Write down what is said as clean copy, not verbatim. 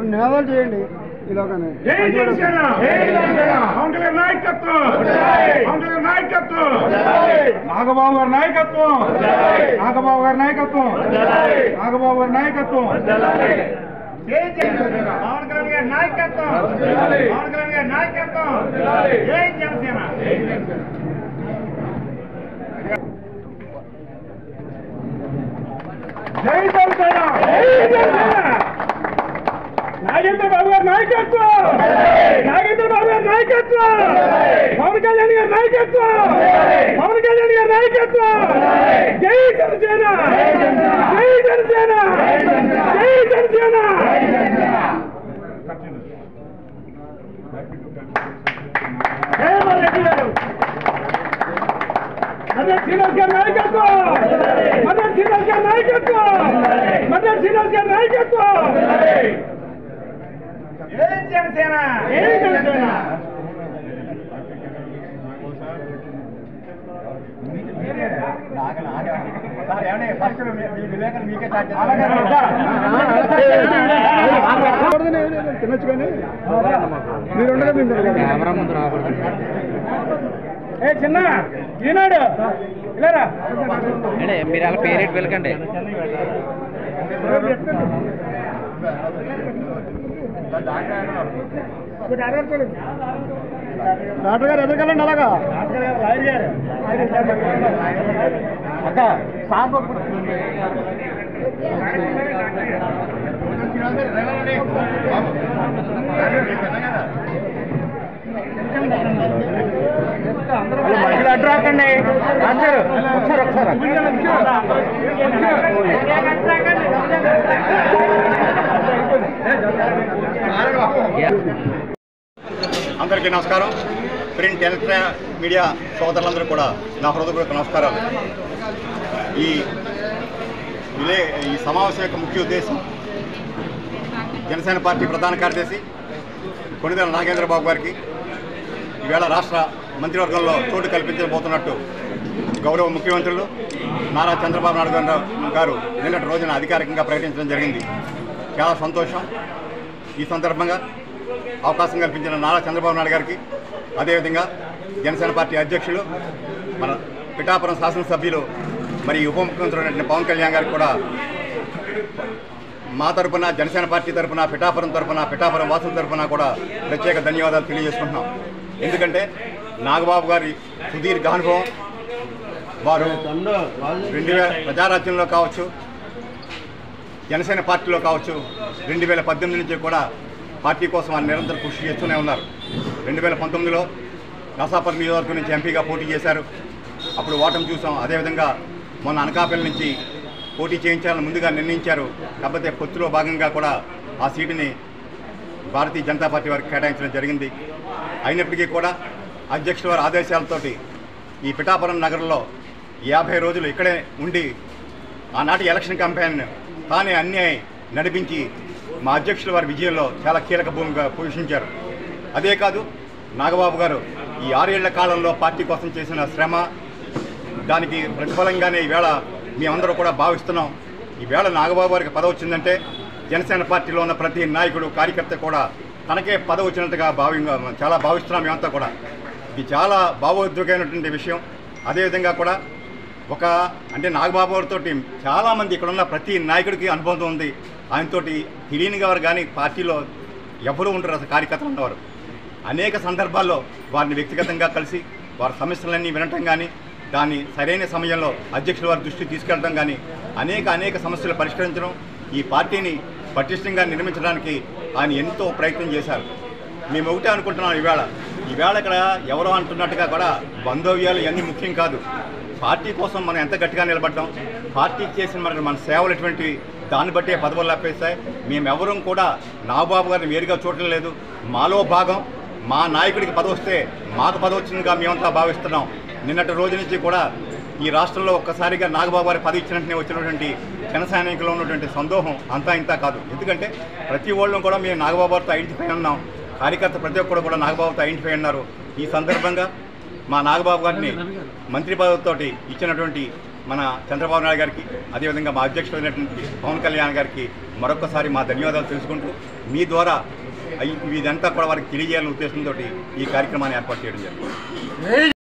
నినాదాలు చేయండి ఇలాగనే. నాగబాబు గారి నాయకత్వం, నాగబాబు గారి నాయకత్వం, నాగబాబు గారి నాయకత్వం, పవన్ కళ్యాణ్ గారి నాయకత్వం, పవన్ కళ్యాణ్ గారి నాయకత్వం, జై జనసేన. జై జనసేన, నాగేంద్ర బాబు గారి నాయకత్వం, నాగేంద్ర బాబు గారి నాయకత్వం, పవన్ కళ్యాణ్ గారి నాయకత్వం, పవన్ కళ్యాణ్ గారి నాయకత్వం, జై జనసేన, జై జనసేన, జై జనసేన. జై మల్రెడ్డి గారు, మదన్ శ్రీనివాస్ గారి నాయకత్వం, మదన్ శ్రీనివాస్ గారి నాయకత్వం, మదన్ శ్రీనివాస్ గారి నాయకత్వం, జై జనసేన, జై జనసేన. తినొచ్చు కానీ మీరు ఉండగా ముందు రాకూడదు. ఏ చిన్న ఈనాడు ఇలారా మీరు అలా పేరెట్ వెళ్ళకండి. డాక్టర్ గారు ఎదురుకెళ్ళండి అలాగా. అక్క సాంబ మధ్యలో అడ్డు రాకండి. ఒకసారి అందరికీ నమస్కారం. ప్రింట్ ఎలక్ట్రానిక్ మీడియా సోదరులందరూ కూడా నా హృదయపూర్వక నమస్కారాలు. ఈ సమావేశం యొక్క ముఖ్య ఉద్దేశం జనసేన పార్టీ ప్రధాన కార్యదర్శి కొణిదెల నాగేంద్రబాబు గారికి ఈవేళ రాష్ట్ర మంత్రివర్గంలో చోటు కల్పించబోతున్నట్టు గౌరవ ముఖ్యమంత్రులు నారా చంద్రబాబు నాయుడు గారు నిన్నటి రోజున అధికారికంగా ప్రకటించడం జరిగింది. చాలా సంతోషం. ఈ సందర్భంగా అవకాశం కల్పించిన నారా చంద్రబాబు నాయుడు గారికి, అదేవిధంగా జనసేన పార్టీ అధ్యక్షులు మన పిఠాపురం శాసనసభ్యులు మరి ఉప ముఖ్యమంత్రి పవన్ కళ్యాణ్ గారికి కూడా మా తరఫున, జనసేన పార్టీ తరఫున, పిఠాపురం వాసుల తరఫున కూడా ప్రత్యేక ధన్యవాదాలు తెలియజేసుకుంటున్నాం. ఎందుకంటే నాగబాబు గారి సుదీర్ఘ అనుభవం, వారు 2000 ప్రజారాజ్యంలో కావచ్చు, జనసేన పార్టీలో కావచ్చు, 2018 నుంచి కూడా పార్టీ కోసం ఆయన నిరంతరం కృషి చేస్తూనే ఉన్నారు. 2019లో నరసాపురం నియోజకవర్గం నుంచి ఎంపీగా పోటీ చేశారు. అప్పుడు ఓటమి చూసాం. అదేవిధంగా మొన్న అనకాపల్లి నుంచి పోటీ చేయించాలని ముందుగా నిర్ణయించారు. కాకపోతే పొత్తులో భాగంగా కూడా ఆ సీటుని భారతీయ జనతా పార్టీ వారికి కేటాయించడం జరిగింది. అయినప్పటికీ కూడా అధ్యక్షుల వారి ఆదేశాలతోటి ఈ పిఠాపురం నగరంలో 50 రోజులు ఇక్కడే ఉండి ఆనాటి ఎలక్షన్ క్యాంపెయిన్ తానే అన్నీ నడిపించి మా అధ్యక్షుల వారి విజయంలో చాలా కీలక భూమిక పోషించారు. అదే కాదు, నాగబాబు గారు ఈ 6 ఏళ్ల కాలంలో పార్టీ కోసం చేసిన శ్రమ, దానికి ప్రతిఫలంగానే ఈవేళ మేమందరూ కూడా భావిస్తున్నాం. ఈవేళ నాగబాబు గారికి పదవి వచ్చిందంటే జనసేన పార్టీలో ఉన్న ప్రతి నాయకుడు, కార్యకర్త కూడా తనకే పదవి వచ్చినట్టుగా చాలా భావిస్తున్నాం మేమంతా కూడా. ఇది చాలా భావోద్వేగమైనటువంటి విషయం. అదేవిధంగా కూడా అంటే నాగబాబు గారితో చాలామంది ఇక్కడ ఉన్న ప్రతి నాయకుడికి అనుబంధం ఉంది. ఆయనతోటి తెలియని వారు కానీ పార్టీలో ఎవరు ఉంటారు, అసలు కార్యకర్తలు ఉన్నవారు. అనేక సందర్భాల్లో వారిని వ్యక్తిగతంగా కలిసి వారి సమస్యలన్నీ వినటం కానీ, దాన్ని సరైన సమయంలో అధ్యక్షుల వారి దృష్టికి తీసుకెళ్ళడం కానీ, అనేక సమస్యలు పరిష్కరించడం, ఈ పార్టీని పటిష్టంగా నిర్మించడానికి ఆయన ఎంతో ప్రయత్నం చేశారు. మేము ఒకటే అనుకుంటున్నాం, ఈవేళ ఇక్కడ ఎవరో అంటున్నట్టుగా కూడా బంధవ్యాలు ఇవన్నీ ముఖ్యం కాదు. పార్టీ కోసం మనం ఎంత గట్టిగా నిలబడ్డాం, పార్టీకి చేసిన మన సేవలు ఎటువంటివి, దాన్ని బట్టే పదవులు లభిస్తాయి. మేమెవరూ కూడా నాగబాబు గారిని వేరుగా చూడటం లేదు. మాలో భాగం, మా నాయకుడికి పదవి వస్తే మాకు పదవి వచ్చిందిగా మేమంతా భావిస్తున్నాం. నిన్నటి రోజు నుంచి కూడా ఈ రాష్ట్రంలో ఒక్కసారిగా నాగబాబు గారి పదవి ఇచ్చినట్టునే వచ్చినటువంటి జనసైనికుల్లో ఉన్నటువంటి సందోహం అంతా ఇంత కాదు. ఎందుకంటే ప్రతి వాళ్ళం కూడా మేము నాగబాబు గారితో ఐడెంటిఫై ఉన్నాం. కార్యకర్త ప్రతి ఒక్కరు కూడా నాగబాబుతో ఐడెంటిఫై ఉన్నారు. ఈ సందర్భంగా మా నాగబాబు గారిని మంత్రి పదవితో ఇచ్చినటువంటి మన చంద్రబాబు నాయుడు గారికి, అదేవిధంగా మా అధ్యక్షుడైనటువంటి పవన్ కళ్యాణ్ గారికి మరొకసారి మా ధన్యవాదాలు తెలుసుకుంటూ మీ ద్వారా ఇదంతా కూడా వారికి తెలియజేయాలనే ఉద్దేశంతో ఈ కార్యక్రమాన్ని ఏర్పాటు చేయడం జరిగింది.